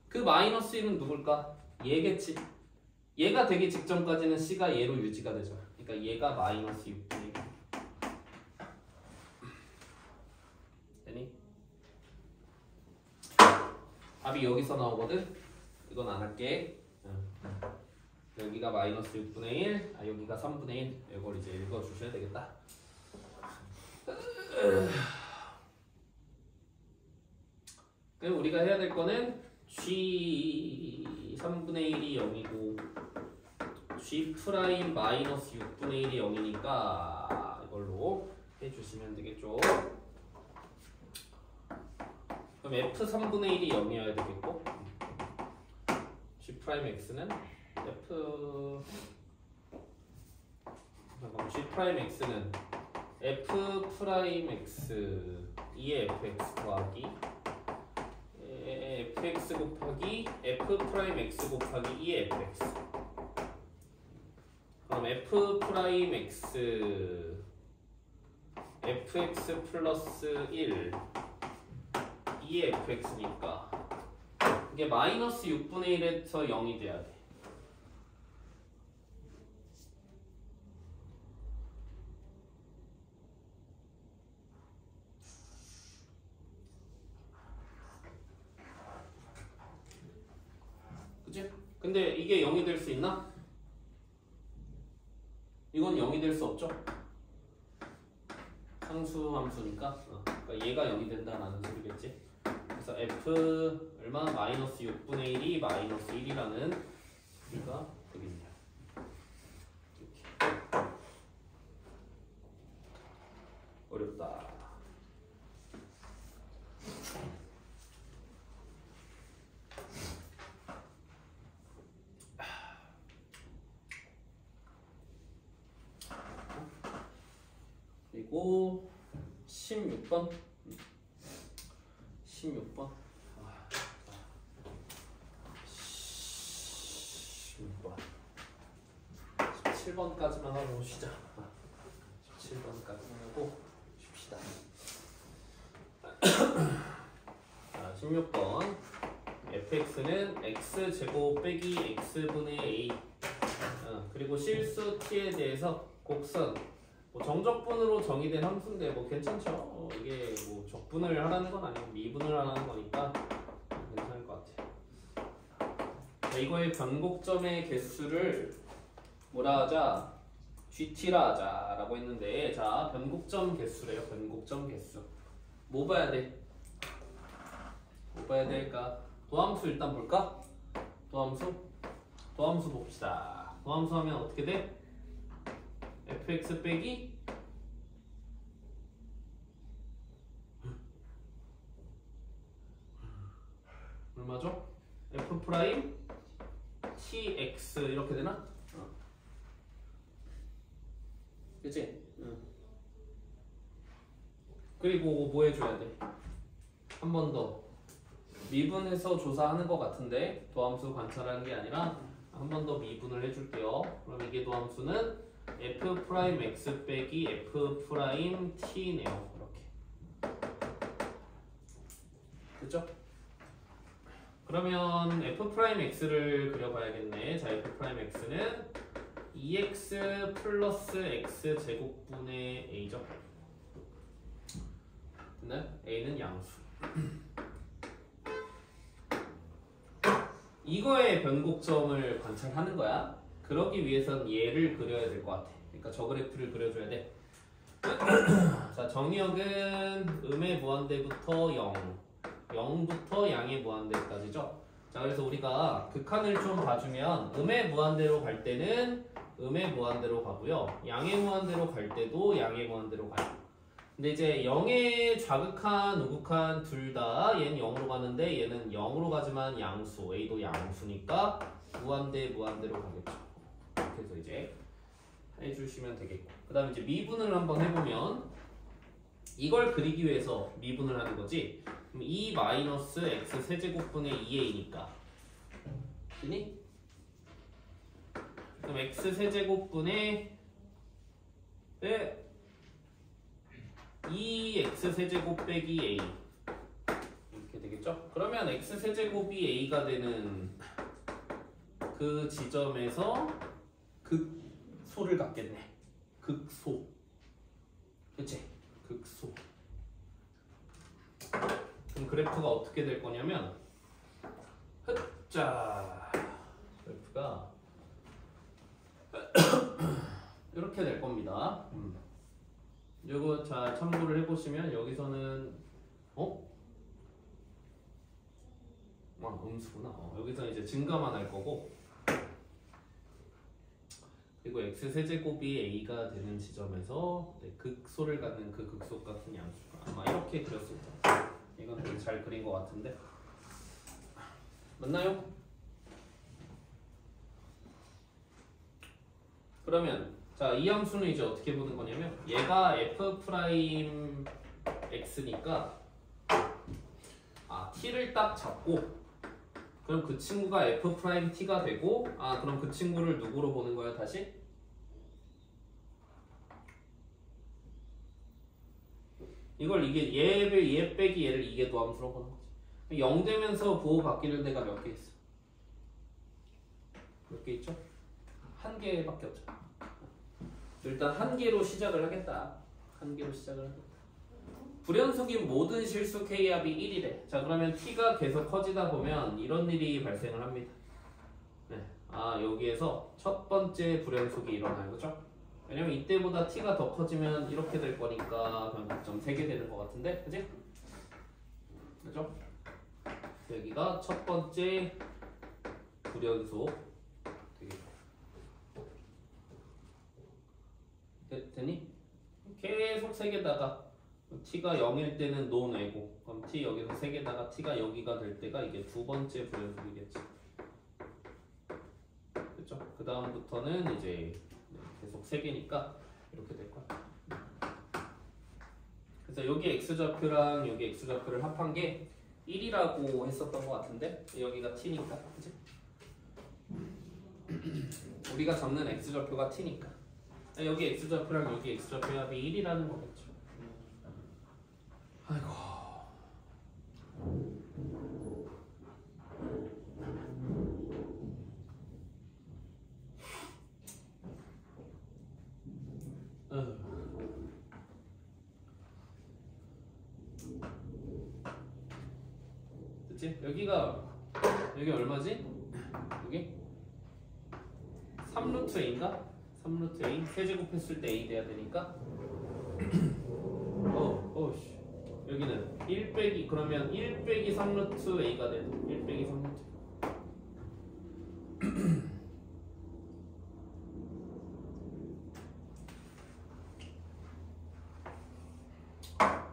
그 마이너스 1은 누굴까? 얘겠지. 얘가 되기 직전까지는 C가 얘로 유지가 되죠. 그러니까 얘가 마이너스 6분의 1. 되니? 답이 여기서 나오거든? 이건 안 할게. 여기가 마이너스 6분의 1, 여기가 3분의 1. 이걸 이제 읽어주셔야 되겠다. 그럼 우리가 해야 될 거는 G 3분의 1이 0이고 G 프라임 마이너스 6분의 1이 0이니까 이걸로 해주시면 되겠죠. 그럼 F 3분의 1이 0이어야 되겠고, G 프라임 X는 G 프라임 X는 F 프라임 X 2의 fx 더하기 fx 곱하기 f 프라임 x 곱하기 2의 fx. 그럼 f 프라임 x fx 플러스 1 2의 fx니까 이게 마이너스 6분의 1에서 0이 돼야 돼. 그치? 근데 이게 0이 될 수 있나? 이건 0이 될 수 없죠? 상수 함수니까. 그러니까 얘가 0이 된다라는 소리겠지. 그래서 f 얼마? 마이너스 6분의 1이 마이너스 1이라는 소리가 되겠네요. 이렇게. 어렵다. 그리고 16번 16번 17번까지만 하고 오시자. 17번까지만 하고 쉽시다. 자, 16번 fx는 x제곱 빼기 x분의 a, 그리고 실수 t에 대해서 곡선 뭐 정적분으로 정의된 함수인데 뭐 괜찮죠? 이게 뭐 적분을 하라는 건 아니고 미분을 하라는 거니까 괜찮을 것 같아. 자, 이거의 변곡점의 개수를 뭐라 하자? GT라 하자 라고 했는데, 자, 변곡점 개수래요. 변곡점 개수 뭐 봐야 돼? 뭐 봐야 될까? 도함수 일단 볼까? 도함수 봅시다. 도함수 하면 어떻게 돼? fx 빼기 얼마죠? f 프라임 tx 이렇게 되나? 그치? 그리고 뭐 해줘야 돼? 한 번 더 미분해서 조사하는 것 같은데 도함수 관찰하는 게 아니라 한 번 더 미분을 해줄게요. 그럼 이게 도함수는 f 프라임 x 빼기 f 프라임 t네요. 이렇게. 그죠? 그러면 f 프라임 x를 그려봐야겠네. 자, f 프라임 x는 2x 플러스 x 제곱분의 a죠. 네? a는 양수. 이거의 변곡점을 관찰하는 거야. 그러기 위해선 얘를 그려야 될 것 같아. 그러니까 저 그래프를 그려줘야 돼. 자, 정의역은 음의 무한대부터 0, 0부터 양의 무한대까지죠. 자, 그래서 우리가 극한을 좀 봐주면 음의 무한대로 갈 때는 음의 무한대로 가고요, 양의 무한대로 갈 때도 양의 무한대로 가요. 근데 이제 0에 좌극한, 우극한 둘 다 얘는 0으로 가는데 얘는 0으로 가지만 양수, a도 양수니까 무한대 무한대로 가겠죠. 그래서 이제 해주시면 되겠고, 그 다음에 이제 미분을 한번 해보면 이걸 그리기 위해서 미분을 하는 거지. 그럼 2 마이너스 x 세제곱분의 2a니까 되니? 그럼 x 세제곱분의 2x 세제곱 빼기 a 이렇게 되겠죠? 그러면 x 세제곱이 a가 되는 그 지점에서 극소를 갖겠네. 극소. 그치? 극소. 그럼 그래프가 어떻게 될 거냐면 자, 그래프가 이렇게 될 겁니다. 이거 잘 참고를 해보시면 여기서는 음수구나. 여기서 이제 증가만 할 거고, 그리고 x 세제곱이 a가 되는 지점에서 극소를 갖는 그 극소 같은 양수가 아마 이렇게 그렸을 거예요. 이건 되게 잘 그린 것 같은데 맞나요? 그러면 자, 이 함수는 이제 어떻게 보는 거냐면 얘가 f 프라임 x니까 t를 딱 잡고, 그럼 그 친구가 f 프라임 t가 되고, 그럼 그 친구를 누구로 보는 거야 다시? 이걸 얘 빼기 얘를 이게 도함수로 보는 거지. 0 되면서 부호 바뀌는 데가 몇 개 있어? 몇 개 있죠? 한 개밖에 없죠. 일단 한 개로 시작을 하겠다. 한 개로 시작을 하겠다. 불연속인 모든 실수 K합이 1이래. 자, 그러면 T가 계속 커지다 보면 이런 일이 발생을 합니다. 네. 여기에서 첫 번째 불연속이 일어나요. 그죠? 왜냐면 이때보다 T가 더 커지면 이렇게 될 거니까 변곡점 3개 되는 것 같은데? 그지? 그죠? 여기가 첫 번째 불연속 되니? 계속 3개다가 t가 0일 때는 노내고, 그럼 t 여기서 3개다가 t가 여기가 될 때가 이게 두 번째 불연속이겠지. 그렇죠? 그 다음부터는 이제 계속 3개니까 이렇게 될 거야. 그래서 여기 x좌표랑 여기 x좌표를 합한 게 1이라고 했었던 것 같은데 여기가 t니까, 그치? 우리가 잡는 x좌표가 t니까 여기 x좌표랑 여기 x좌표 합이 1이라는 거겠죠. 아이고. 됐지? 여기 얼마지? 여기 3루트 a인가? 3루트 a 세제곱했을 때 a 돼야 되니까 여기는 1 빼기, 그러면 1 빼기 3루트 a가 돼도 1 빼기 3루트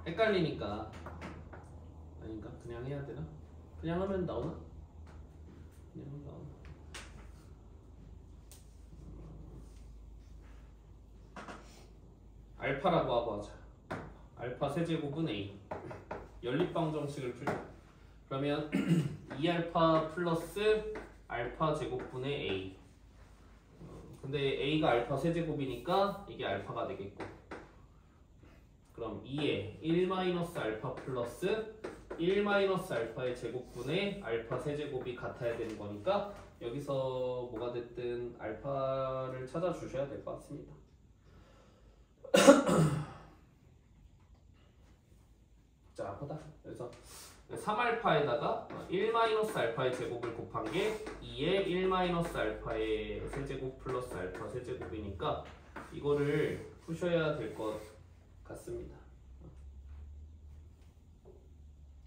헷갈리니까 아닌가? 그냥 해야 되나? 그냥 하면 나오나? 그냥 하면 나오나? 알파라고 하고 하자. 알파 세제곱은 a. 연립방 정식을 풀자. 그러면 2알파 플러스 알파 제곱분의 a. 근데 a가 알파 세제곱이니까 이게 알파가 되겠고, 그럼 2에 1 마이너스 알파 플러스 1 마이너스 알파의 제곱분의 알파 세제곱이 같아야 되는 거니까 여기서 뭐가 됐든 알파를 찾아주셔야 될 것 같습니다. 자, 보다. 그래서 3알파에다가 1 마이너스 알파의 제곱을 곱한 게 2의 1 마이너스 알파의 세제곱 플러스 알파 세제곱이니까 이거를 푸셔야 될 것 같습니다.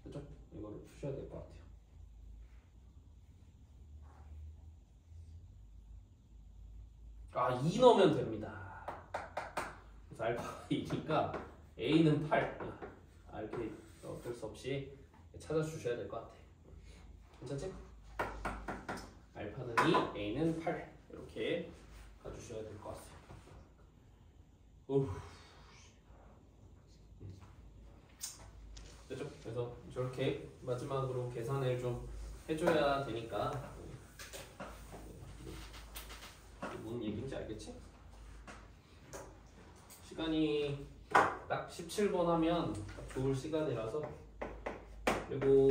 그죠? 이거를 푸셔야 될 것 같아요. 2 넣으면 됩니다. 그래서 알파가 2니까 A는 8. 이렇게 어쩔 수 없이 찾아주셔야 될 것 같아. 괜찮지? 알파는 2, A는 8 이렇게 가주셔야 될 것 같아요. 됐죠? 그래서 저렇게 마지막으로 계산을 좀 해줘야 되니까 뭔 얘기인지 알겠지? 시간이 딱 17번 하면 딱 좋을 시간이라서. 그리고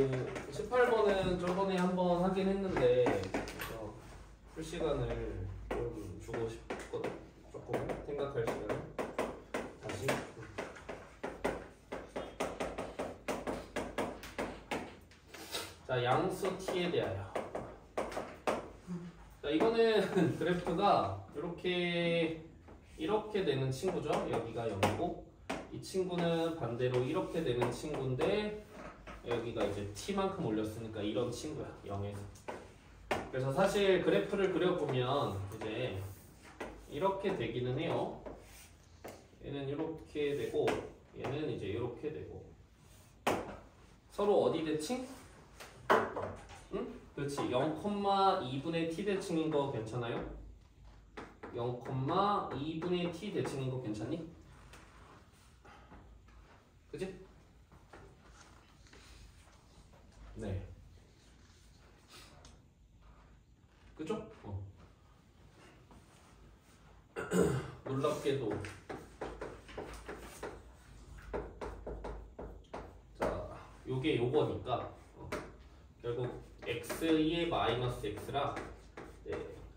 18번은 저번에 한번 하긴 했는데 그래서 풀 시간을 좀 주고 싶거든. 조금 생각할 시간을 다시. 자, 양수 t에 대하여. 자, 이거는 그래프가 이렇게 되는 친구죠. 여기가 0이고 이 친구는 반대로 이렇게 되는 친구인데 여기가 이제 t만큼 올렸으니까 이런 친구야. 0에서. 그래서 사실 그래프를 그려보면 이제 이렇게 되기는 해요. 얘는 이렇게 되고 얘는 이제 이렇게 되고 서로 어디 대칭? 응? 그렇지. 0,2분의 t 대칭인 거 괜찮아요? 0,2분의 t 대칭인 거 괜찮니? 그치? 네. 그죠? 놀랍게도 자, 요게 요거니까 결국 x2의 마이너스 x라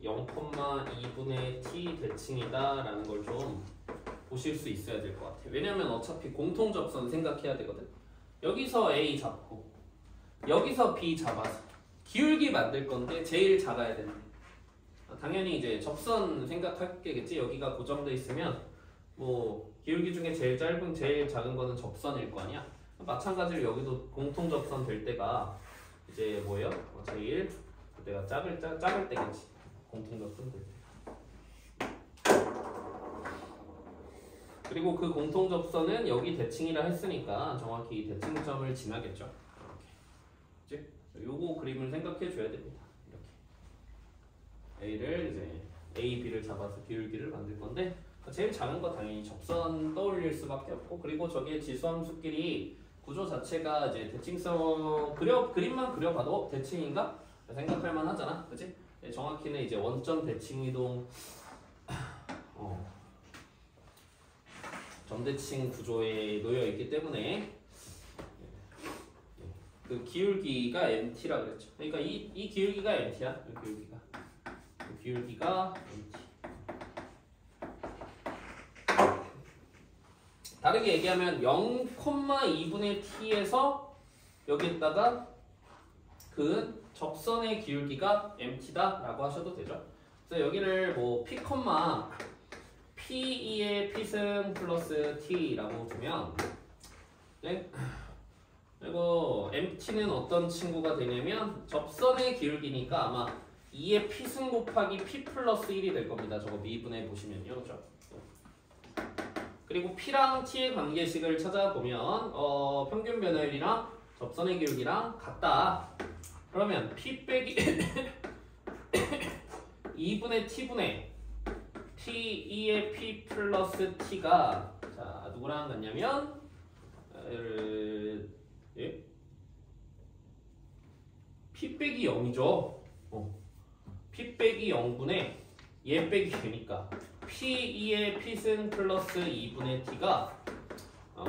0,2분의 t 대칭이다 라는 걸 좀 보실 수 있어야 될 것 같아요. 왜냐면 어차피 공통접선 생각해야 되거든. 여기서 a 잡고 여기서 b 잡아서 기울기 만들 건데 제일 작아야 되는데 당연히 이제 접선 생각하겠지. 여기가 고정돼 있으면 뭐 기울기 중에 제일 짧은 제일 작은 거는 접선일 거 아니야. 마찬가지로 여기도 공통접선 될 때가 이제 뭐예요? 제일 그때가 작을 때겠지. 공통접선 될 때. 그리고 그 공통접선은 여기 대칭이라 했으니까 정확히 이 대칭점을 지나겠죠. 이렇게. 그치? 요거 그림을 생각해 줘야 됩니다. 이렇게. A를 이제 A, B를 잡아서 기울기를 만들 건데 제일 작은 거 당연히 접선 떠올릴 수밖에 없고 그리고 저기에 지수함수끼리 구조 자체가 이제 대칭성 그림만 그려봐도 대칭인가? 생각할 만 하잖아. 그치? 정확히는 이제 원점 대칭이동 점대칭 구조에 놓여 있기 때문에 그 기울기가 MT라 그랬죠. 그러니까 이 기울기가 MT야. 이 기울기가 MT. 다르게 얘기하면 0,2분의 t에서 여기에다가 그 접선의 기울기가 MT다 라고 하셔도 되죠. 그래서 여기를 뭐 P2의 P승 플러스 T라고 두면 네? 그리고 MT는 어떤 친구가 되냐면 접선의 기울기니까 아마 2의 P승 곱하기 P 플러스 1이 될 겁니다. 저거 미분해 보시면요. 그렇죠? 그리고 P랑 T의 관계식을 찾아보면 평균 변화율이랑 접선의 기울기랑 같다. 그러면 P 빼기 2분의 T분의 P2의 P 플러스 T가 자 누구랑 같냐면 예? P 빼기 0이죠. P 빼기 0분의 얘 빼기 되니까 P2의 P승 플러스 2분의 T가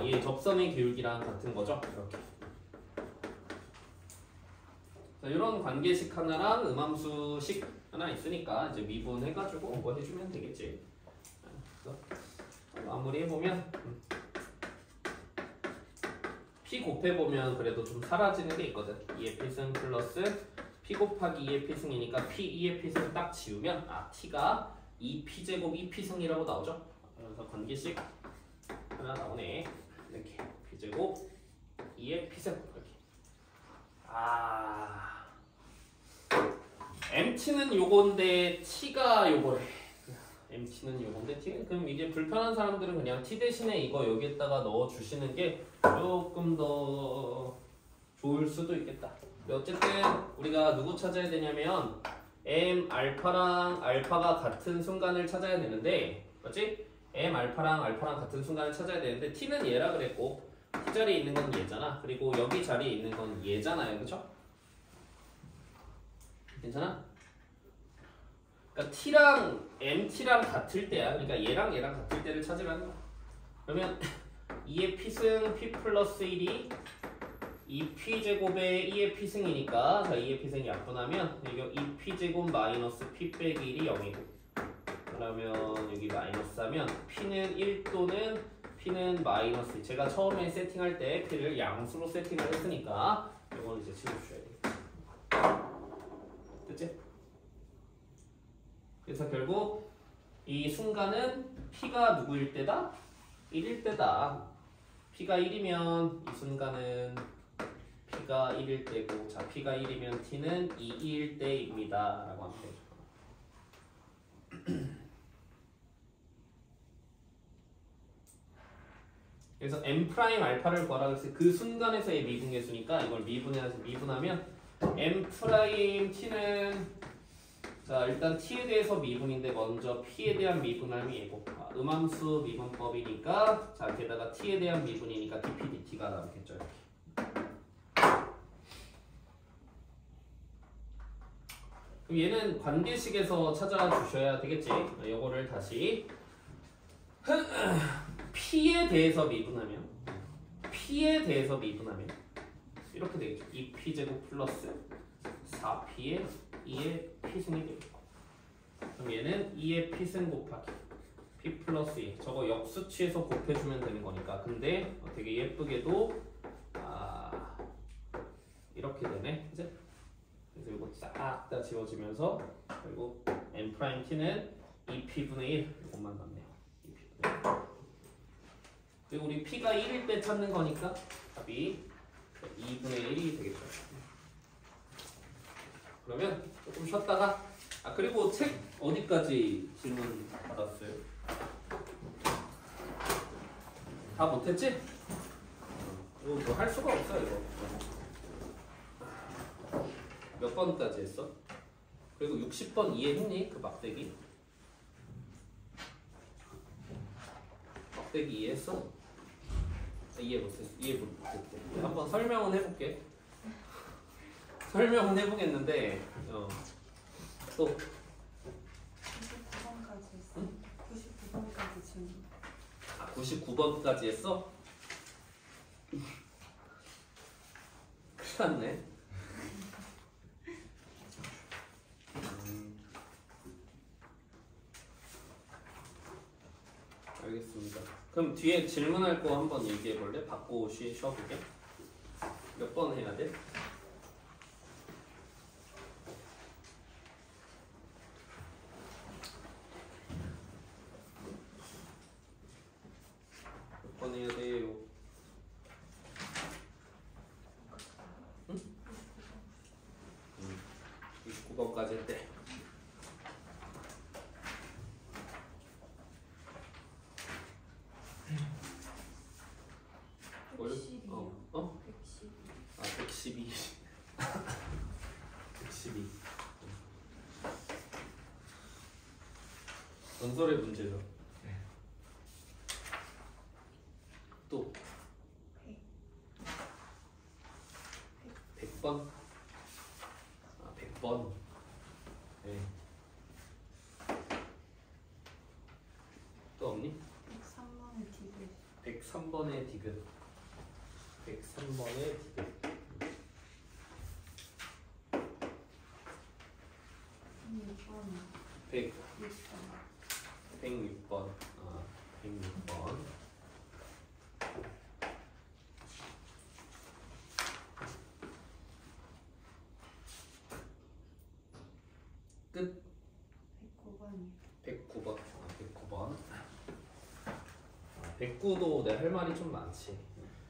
얘 접선의 기울기랑 같은 거죠. 이렇게. 자, 이런 관계식 하나랑 음함수식 하나 있으니까 이제 미분해가지고 뭐 해주면 되겠지. 마무리 해보면 P 곱해보면 그래도 좀 사라지는 게 있거든. 2의 P승 플러스 P 곱하기 2의 P승이니까 P 2의 P승 딱 지우면 T가 2P제곱 2P승이라고 나오죠. 그래서 관계식 하나 나오네. 이렇게 P제곱 2의 P승 이렇게. MT는 요건데 T가 요거래. MT는 요건데 T 그럼 이제 불편한 사람들은 그냥 T 대신에 이거 여기에다가 넣어 주시는 게 조금 더 좋을 수도 있겠다. 어쨌든 우리가 누구 찾아야 되냐면 M 알파랑 알파가 같은 순간을 찾아야 되는데 맞지? M 알파랑 같은 순간을 찾아야 되는데 T는 얘라 그랬고 T 자리에 있는 건 얘잖아. 그리고 여기 자리에 있는 건 얘잖아요. 그쵸? 괜찮아? 그러니까 T랑 MT랑 같을 때야. 그러니까 얘랑 같을 때를 찾으라는 거야. 그러면 2의 P승 P 플러스 1이 2P제곱에 2의 P승이니까 자 2의 P승이 약분하면 여기 2P제곱 마이너스 P 빼기 1이 0이고 그러면 여기 마이너스 하면 P는 1 또는 P는 마이너스 제가 처음에 세팅할 때 P를 양수로 세팅을 했으니까 이거는 이제 치워주셔야 돼요. 됐지? 그래서 결국 이 순간은 P가 누구일 때다? 1일 때다. P가 1이면 이 순간은 P가 1일 때고 자 P가 1이면 T는 2일 때입니다 라고 하면 되죠. 그래서 M 프라임 알파를 구하라고 했을 때 그 순간에서의 미분계수니까 이걸 미분하면 M 프라임 T는 자 일단 T에 대해서 미분인데 먼저 P에 대한 미분함이 얘고 음함수 미분법이니까 자 게다가 T에 대한 미분이니까 dP dT가 나오겠죠. 이렇게. 그럼 얘는 관계식에서 찾아주셔야 되겠지. 요거를 다시 P에 대해서 미분하면 이렇게 되겠죠. 2P제곱 플러스 4P에 2의 P승이 되겠고 그럼 얘는 2의 P승 곱하기 P 플러스 2 저거 역수치에서 곱해주면 되는 거니까 근데 되게 예쁘게도 이렇게 되네 이제 그래서 이거 싹 다 지워지면서 결국 M'T는 2P분의 1 이것만 남네요. 2P분의 1 그리고 우리 P가 1일 때 찾는 거니까 답이 2분의 1이 되겠죠. 그러면 조금 쉬었다가 그리고 책 어디까지 질문 받았어요? 다 못했지? 이거 뭐 할 수가 없어 이거. 몇 번까지 했어? 그리고 60번 이해했니? 그 막대기? 막대기 이해했어? 이해 못했어. 이해 못했어. 한번 설명은 해볼게. 설명은 해보겠는데 또 99번까지 했어. 응? 99번까지 질문. 99번까지 했어? 큰일 났네. 알겠습니다. 그럼 뒤에 질문할 거 한번 얘기해 볼래? 받고 쉬어보게. 몇 번 해야 돼? 몇 번 해야 돼요? 응? 29번까지 했대. 어? 112. 112. 전설의 문제죠. 또 100번? 100번. 네. 또 없니? 103번의 디귿. 103번의 디귿. 103번의 디귿. 106번. 106번. 끝. 109번. 109번. 109도 내 할 말이 좀 많지.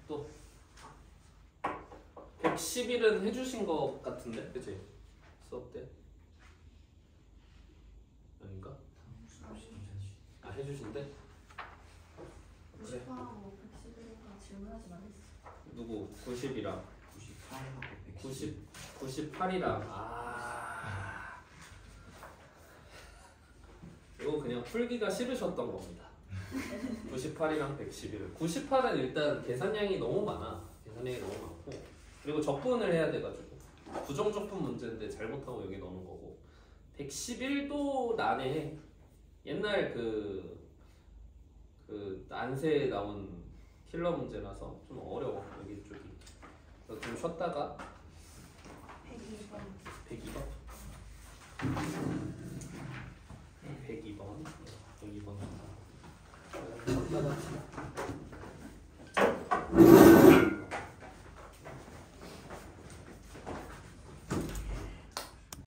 또 111은 해주신 것 같은데, 그치? 수업 때? 아닌가? 해주신대? 98하고 111과 질문하지 말랬어. 누구? 90이랑 98하고 98이랑 이거 그냥 풀기가 싫으셨던 겁니다. 98이랑 111을 98은 일단 계산량이 너무 많아. 계산량이 너무 많고 그리고 적분을 해야 돼가지고 부정적분 문제인데 잘못하고 여기 넣는 거고 111도 난해. 옛날 그 난세에 나온 킬러 문제라서 좀 어려워 여기 쪽이. 그래서 좀 쉬었다가 102번. 102번 102번 쉬었다가